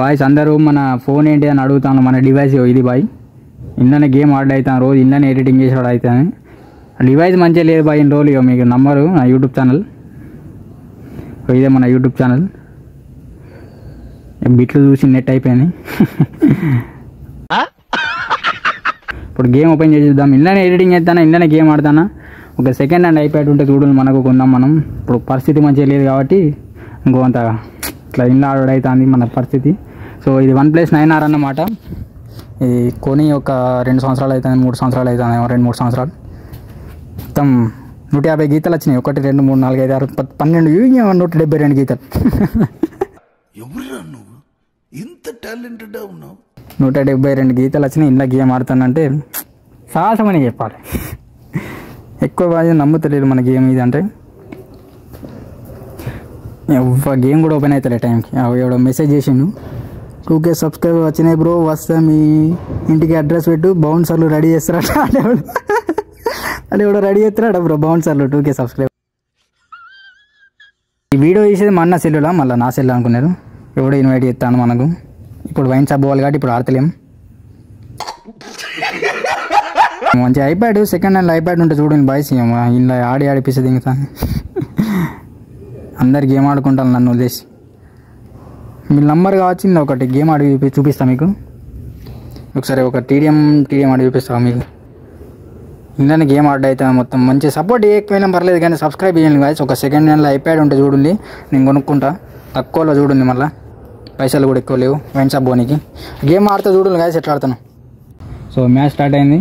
Boys అందరూ మన phone ఏంటి అని అడుగుతాను. మన డివైస్ ఇది బాయ్, ఇంట్లోనే గేమ్ ఆర్డర్ అవుతాను, రోజు ఇంట్లోనే ఎడిటింగ్ చేసి ఆర్డర్ అవుతాను. డివైస్ మంచిగా లేదు బాయ్, ఇన్ని రోజులు. మీకు నంబరు నా యూట్యూబ్ ఛానల్, ఇదే మన యూట్యూబ్ ఛానల్. బిట్లు చూసి నెట్ అయిపోయింది. ఇప్పుడు గేమ్ ఓపెన్ చేసి చూద్దాం. ఇంట్లోనే ఎడిటింగ్ చేస్తానా, ఇంట్లోనే గేమ్ ఆడతానా. ఒక సెకండ్ హ్యాండ్ ఐప్యాడ్ ఉంటే చూడండి మనకు కొందాం. మనం ఇప్పుడు పరిస్థితి మంచిగా లేదు కాబట్టి ఇంకొంత ఇట్లా ఇంట్లో ఆడవుతుంది మన పరిస్థితి. సో ఇది OnePlus 9R అన్నమాట. ఇది కొని ఒక 2 సంవత్సరాలు అవుతుంది, 3 సంవత్సరాలు అవుతుంది, 2-3 సంవత్సరాలు. మొత్తం 150 గీతలు వచ్చినాయి. 1 2 3 4 5 6 12 172 గీతలు. ఎవరురా నువ్వు ఇంత టాలెంటెడ్ ఉన్నావు? 172 గీతలు వచ్చినాయి. ఇంట్లో గేమ్ ఆడుతానంటే సాహసం అని చెప్పాలి. ఎక్కువ బాగా నమ్ముతలేదు మన గేమ్ ఇది అంటే. గేమ్ కూడా ఓపెన్ అవుతలే టైంకి. ఎవడో మెసేజ్ చేసిండు, 2K సబ్స్క్రైబర్ వచ్చినాయి బ్రో, వస్తా మీ ఇంటికి అడ్రస్ పెట్టు, బౌన్సర్లు రెడీ చేస్తారట. అంటే ఎవడో రెడీ చేస్తారట బ్రో బౌన్సర్లు 2K సబ్స్క్రైబర్. ఈ వీడియో తీసేది మా అన్న సెల్లులా, మళ్ళీ నా సెల్ అనుకున్నారు. ఎవడో ఇన్వైట్ చేస్తాను మనకు. ఇప్పుడు వైన్ షాప్ పోవాలి కాబట్టి ఇప్పుడు ఆడతలేం. మంచి ఐప్యాడ్, సెకండ్ హ్యాండ్ ఐప్యాడ్ ఉంటే చూడండి బాయ్స్, ఇలా ఆడిపిస్తుంది. ఇంకా అందరు గేమ్ ఆడుకుంటాను నన్ను వదిలేసి. మీ నంబర్ కావచ్చు, ఒకటి గేమ్ ఆడి చూపిస్తాను మీకు. ఒకసారి ఒక టీడీఎం ఆడి చూపిస్తాను మీకు. ఇందులోనే గేమ్ ఆర్డర్ అవుతాను. మొత్తం మంచి సపోర్ట్ చేయకపోయినా పర్లేదు కానీ సబ్స్క్రైబ్ చేయండి గాయస్. ఒక సెకండ్ హ్యాండ్లో ఐప్యాడ్ ఉంటే చూడండి, నేను కొనుక్కుంటా. తక్కువలో చూడండి, మళ్ళీ పైసలు కూడా ఎక్కువ లేవు వైన్ షాప్ పోనీకి. గేమ్ ఆడుతూ చూడండి గాయస్ ఎట్లా ఆడతాను. సో మ్యాచ్ స్టార్ట్ అయింది,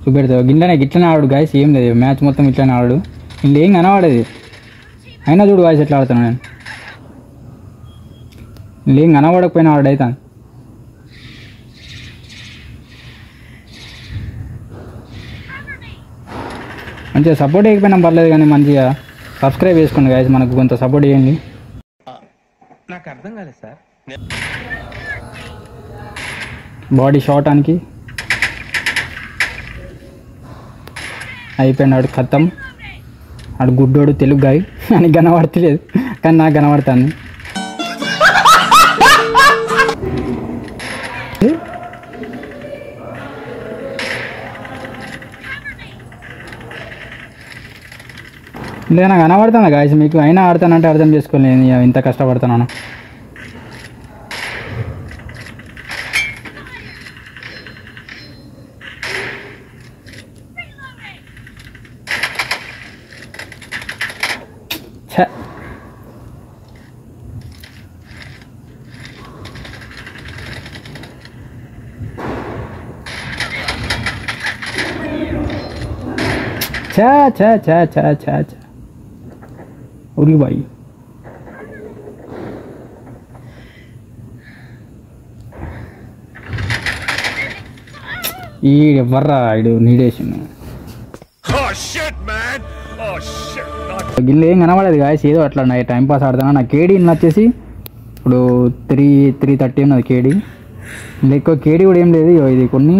చూపెడతావు. గిట్లనే ఆడు గాయస్, ఏం లేదు మ్యాచ్ మొత్తం ఇట్లనే ఆడు. ఇంట్లో ఏం కనబడేది అయినా చూడు గాయస్ ఎట్లా ఆడుతాను నేను. ఏం కనబడకపోయినా ఆర్డర్ అవుతాను. మంచిగా సపోర్ట్ చేయకపోయినా పర్లేదు కానీ మంచిగా సబ్స్క్రైబ్ చేసుకోండి గాయస్, మనకు కొంత సపోర్ట్ చేయండి. నాకు అర్థం కాలేదు సార్. బాడీ షాట్ అనికి అయిపోయిన ఆడు ఖతం. ఆడు గుడ్డోడు తెలుగు గాయ అని కనబడతలేదు కానీ నాకు కనబడుతుంది. లేదా నాకు కనబడుతుందా గాయస్ మీకు? అయినా ఆడతానంటే అర్థం చేసుకోలేదు, ఇంత కష్టపడుతున్నాను. ఉరి బాయ్. ఈ ఎవర్రా ఇడు నీడేషన్ గిల్లు ఏం కనబడేది గాయస్, ఏదో అట్లా టైం పాస్ ఆడుతున్నా. నా కేడీ వచ్చేసి ఇప్పుడు 330 ఉన్నది కేడీ. ఎక్కువ కేడీ కూడా ఏం లేదు. ఇది కొన్ని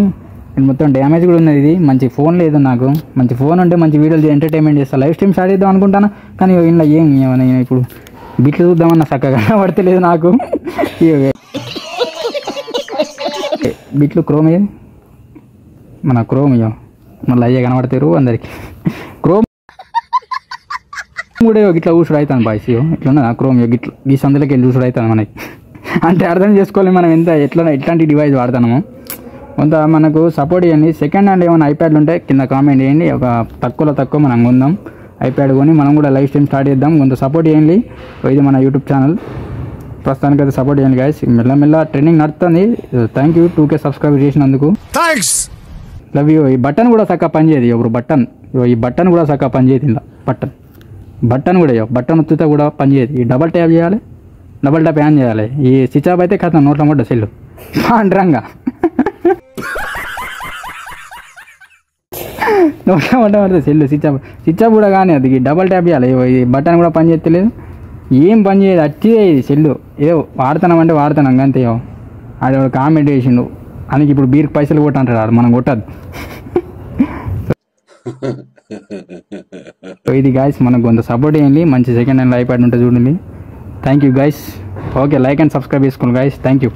మొత్తం డ్యామేజ్ కూడా ఉన్నది. ఇది మంచి ఫోన్ లేదు నాకు. మంచి ఫోన్ ఉంటే మంచి వీడియోలు ఎంటర్టైన్మెంట్ చేస్తాను, లైవ్ స్ట్రీమ్ స్టార్ట్ చేద్దాం అనుకుంటాను. కానీ ఇంట్లో ఏమైనా ఇప్పుడు బిట్లు చూద్దామన్నా చక్కగా పడతలేదు నాకు. బిట్లు క్రోమ్ ఏది మన క్రోమ్ మళ్ళీ అయ్యే కనబడతారు అందరికి. క్రోమ్ కూడా ఇట్లా చూసుడు అవుతాను బాయ్స్, ఇట్లా క్రోమ్ గిట్లా ఈ సందులోకి వెళ్ళి చూసుడు అవుతాను మనకి. అంటే అర్థం చేసుకోవాలి మనం ఎట్లాంటి డివైస్ వాడతాము. కొంత మనకు సపోర్ట్ చేయండి. సెకండ్ హ్యాండ్ ఏమైనా ఐప్యాడ్లు ఉంటే కింద కామెంట్ చేయండి. ఒక తక్కువ మనం కొందాం ఐప్యాడ్ కొని, మనం కూడా లైవ్ స్ట్రీమ్ స్టార్ట్ చేద్దాం. కొంత సపోర్ట్ చేయండి. ఇది మన యూట్యూబ్ ఛానల్, ప్రస్తుతానికి అయితే సపోర్ట్ చేయండి గాయస్. మెల్లమెల్ల ట్రెండింగ్ నడుస్తుంది. థ్యాంక్ యూ 2K సబ్స్క్రైబ్ చేసినందుకు, లవ్ యూ. ఈ బటన్ కూడా చక్కగా పనిచేయదు ఇప్పుడు. ఈ బటన్ కూడా చక్కగా పనిచేయదు. ఇలా బటన్ కూడా బటన్ ఒత్తితే కూడా పనిచేయదు. ఈ డబల్ ట్యాప్ చేయాలి, డబల్ ట్యాప్ ఆన్ చేయాలి. ఈ స్విచ్ ఆఫ్ అయితే కథ నోట్ల మొట్ట సెల్లు అండ్రంగా నోట్ల మొట్ట పడితే సెల్లు స్విచ్ ఆఫ్ కూడా కానీ అది డబల్ ట్యాప్ చేయాలి. ఈ బటన్ కూడా పని చేస్తలేదు, ఏం పని చేయదు. అట్టే సెల్లు ఏదో వాడుతున్నామంటే వాడుతున్నాం అంతే. ఆడ కామెంట్ చేసిండు అందుకే ఇప్పుడు బీర్కి పైసలు కొట్టంటాడు, మనం కొట్టద్దు. సో ఇది గాయస్ మనకు కొంత సపోర్ట్ చేయండి. మంచి సెకండ్ హ్యాండ్ ఐప్యాడ్ ఉంటే చూడండి. Thank you guys. Okay, like and subscribe చేసుకోండి గైస్. Thank you.